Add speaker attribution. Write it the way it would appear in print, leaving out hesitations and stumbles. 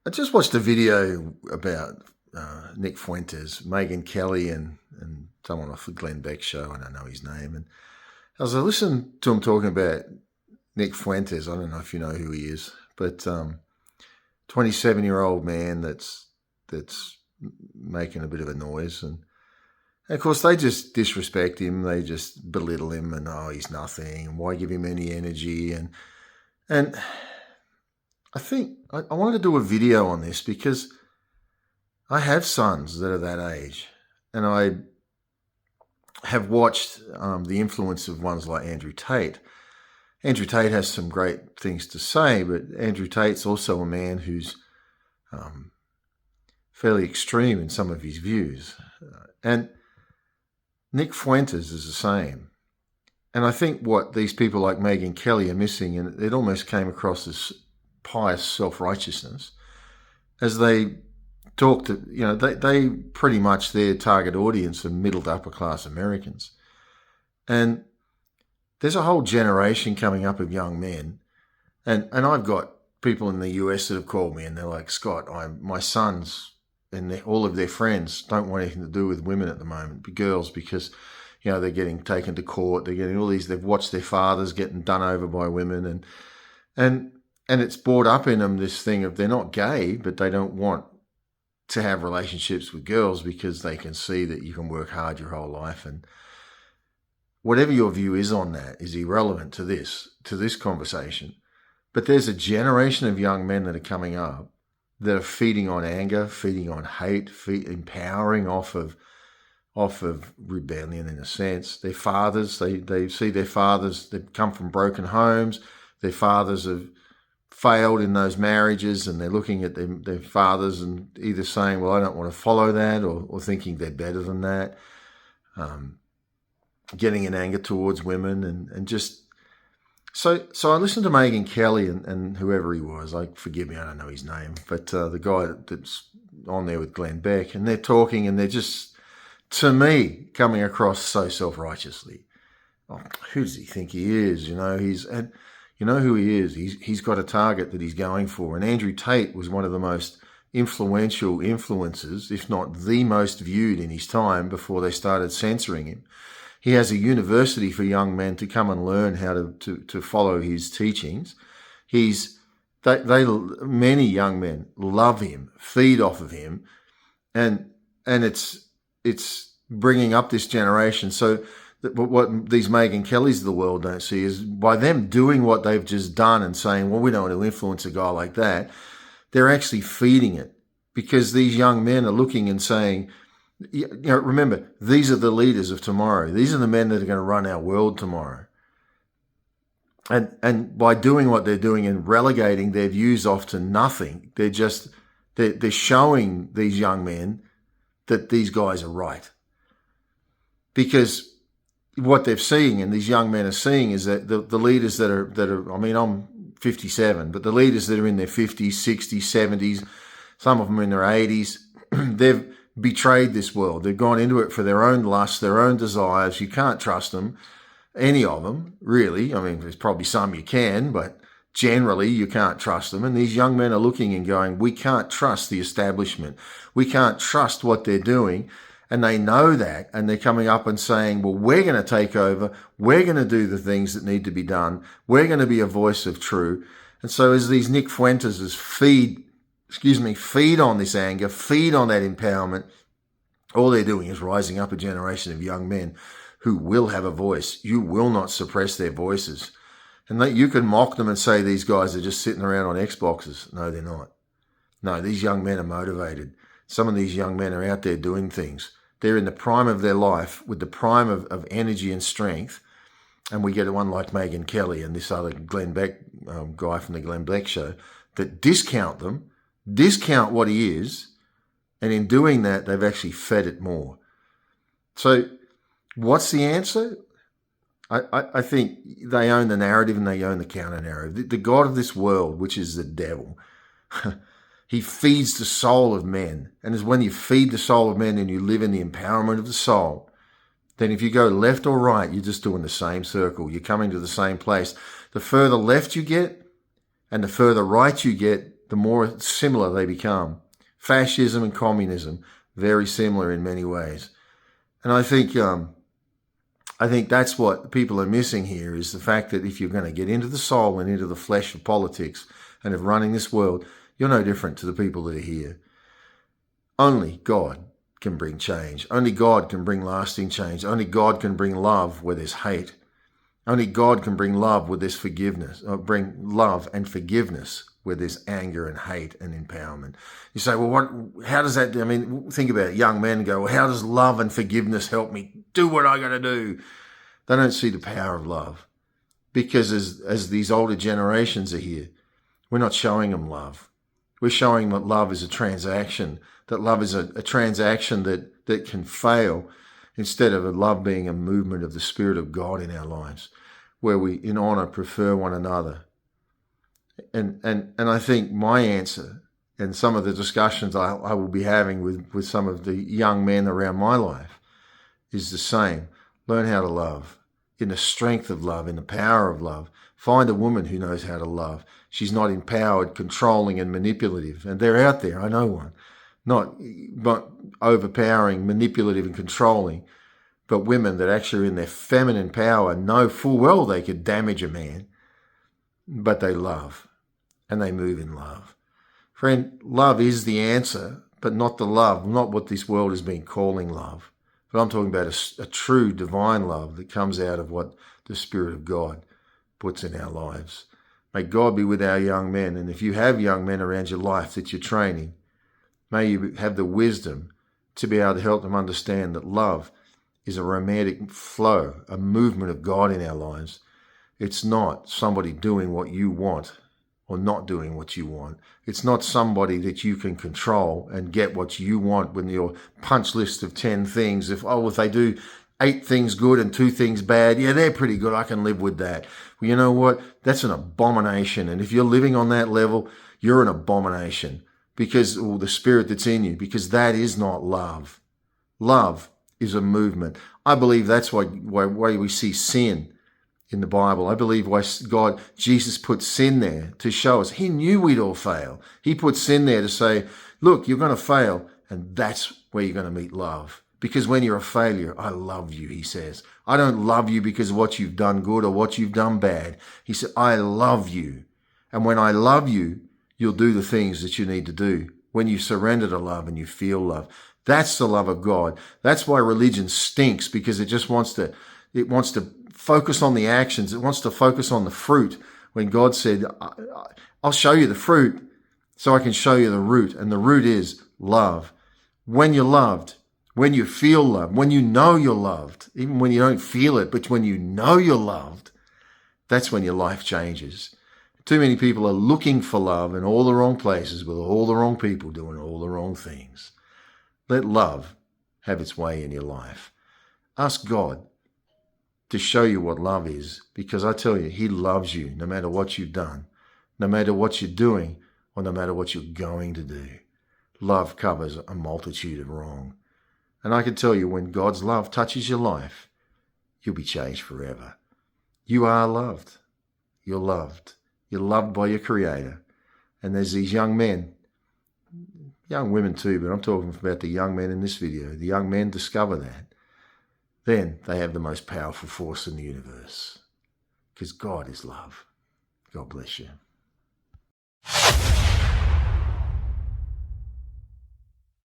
Speaker 1: I just watched a video about Nick Fuentes, Megan Kelly, and someone off the Glenn Beck show. I don't know his name. And as I listened to him talking about Nick Fuentes, I don't know if you know who he is, but 27-year-old man that's making a bit of a noise, and of course they just disrespect him. They just belittle him, and he's nothing. And why give him any energy? And I think I wanted to do a video on this because I have sons that are that age, and I have watched the influence of ones like Andrew Tate. Andrew Tate has some great things to say, but Andrew Tate's also a man who's fairly extreme in some of his views. And Nick Fuentes is the same. And I think what these people like Megan Kelly are missing, and it almost came across as pious self-righteousness, as they talk to, they pretty much their target audience are middle to upper class Americans. And there's a whole generation coming up of young men. And I've got people in the US that have called me and they're like, Scott, my sons and all of their friends don't want anything to do with women at the moment, girls, because they're getting taken to court. They're getting all these. They've watched their fathers getting done over by women, and it's brought up in them this thing of they're not gay, but they don't want to have relationships with girls because they can see that you can work hard your whole life. And whatever your view is on that is irrelevant to this conversation. But there's a generation of young men that are coming up that are feeding on anger, feeding on hate, empowering off of rebellion in a sense. Their fathers, they see their fathers, they've come from broken homes. Their fathers have failed in those marriages, and they're looking at their fathers and either saying, well, I don't want to follow that, or thinking they're better than that. Getting in anger towards women and just... So I listened to Megan Kelly and whoever he was. Forgive me, I don't know his name, but the guy that's on there with Glenn Beck, and they're talking and they're just, to me, coming across so self-righteously. Oh, who does he think he is? And you know who he is. He's got a target that he's going for. And Andrew Tate was one of the most influential influencers, if not the most viewed in his time before they started censoring him. He has a university for young men to come and learn how to follow his teachings. Many young men love him, feed off of him, and it's bringing up this generation. So what these Megan Kellys of the world don't see is by them doing what they've just done and saying, well, we don't want to influence a guy like that, they're actually feeding it, because these young men are looking and saying, remember, these are the leaders of tomorrow. These are the men that are going to run our world tomorrow. And by doing what they're doing and relegating their views off to nothing, they're showing these young men that these guys are right. Because what they're seeing and these young men are seeing is that the leaders that are, I'm 57, but the leaders that are in their 50s, 60s, 70s, some of them in their 80s, they've betrayed this world. They've gone into it for their own lusts, their own desires. You can't trust them, any of them, really. There's probably some you can, but generally you can't trust them. And these young men are looking and going, we can't trust the establishment. We can't trust what they're doing. And they know that, and they're coming up and saying, well, we're going to take over. We're going to do the things that need to be done. We're going to be a voice of truth. And so as these Nick Fuentes feed on this anger, feed on that empowerment, all they're doing is rising up a generation of young men who will have a voice. You will not suppress their voices. And you can mock them and say these guys are just sitting around on Xboxes. No, they're not. No, these young men are motivated. Some of these young men are out there doing things. They're in the prime of their life with the prime of energy and strength. And we get one like Megan Kelly and this other Glenn Beck guy from the Glenn Beck show that discount them, discount what he is, and in doing that, they've actually fed it more. So what's the answer? I think they own the narrative and they own the counter-narrative. The God of this world, which is the devil, he feeds the soul of men. And it's when you feed the soul of men and you live in the empowerment of the soul, then if you go left or right, you're just doing the same circle. You're coming to the same place. The further left you get and the further right you get, the more similar they become. Fascism and communism, very similar in many ways. And I think that's what people are missing here, is the fact that if you're going to get into the soul and into the flesh of politics and of running this world, you're no different to the people that are here. Only God can bring change. Only God can bring lasting change. Only God can bring love where there's hate. Only God can bring love where there's forgiveness, or bring love and forgiveness where there's anger and hate and empowerment. You say, well, how does that, think about it. Young men go, well, how does love and forgiveness help me do what I got to do? They don't see the power of love, because as these older generations are here, we're not showing them love. We're showing that love is a transaction, that love is a transaction that can fail, instead of a love being a movement of the Spirit of God in our lives, where we in honor prefer one another. And I think my answer, and some of the discussions I will be having with some of the young men around my life, is the same. Learn how to love, in the strength of love, in the power of love. Find a woman who knows how to love. She's not empowered, controlling and manipulative. And they're out there, I know one. Not overpowering, manipulative and controlling, but women that actually are in their feminine power, know full well they could damage a man, but they love, and they move in love. Friend, love is the answer, but not the love, not what this world has been calling love. But I'm talking about a true divine love that comes out of what the Spirit of God puts in our lives. May God be with our young men. And if you have young men around your life that you're training, may you have the wisdom to be able to help them understand that love is a romantic flow, a movement of God in our lives. It's not somebody doing what you want or not doing what you want. It's not somebody that you can control and get what you want when your punch list of 10 things, if they do 8 things good and 2 things bad, yeah, they're pretty good, I can live with that. Well, you know what? That's an abomination. And if you're living on that level, you're an abomination, because the Spirit that's in you, because that is not love. Love is a movement. I believe that's why we see sin in the Bible. I believe why Jesus put sin there to show us. He knew we'd all fail. He put sin there to say, look, you're going to fail, and that's where you're going to meet love. Because when you're a failure, I love you, he says. I don't love you because of what you've done good or what you've done bad. He said, I love you. And when I love you, you'll do the things that you need to do. When you surrender to love and you feel love. That's the love of God. That's why religion stinks, because it just wants to focus on the actions. It wants to focus on the fruit, when God said, I'll show you the fruit so I can show you the root. And the root is love. When you're loved, when you feel loved, when you know you're loved, even when you don't feel it, but when you know you're loved, that's when your life changes. Too many people are looking for love in all the wrong places with all the wrong people doing all the wrong things. Let love have its way in your life. Ask God to show you what love is, because I tell you, he loves you no matter what you've done, no matter what you're doing, or no matter what you're going to do. Love covers a multitude of wrong. And I can tell you, when God's love touches your life, you'll be changed forever. You are loved. You're loved. You're loved by your Creator. And there's these young men, young women too, but I'm talking about the young men in this video. The young men discover that. Then they have the most powerful force in the universe, because God is love. God bless you.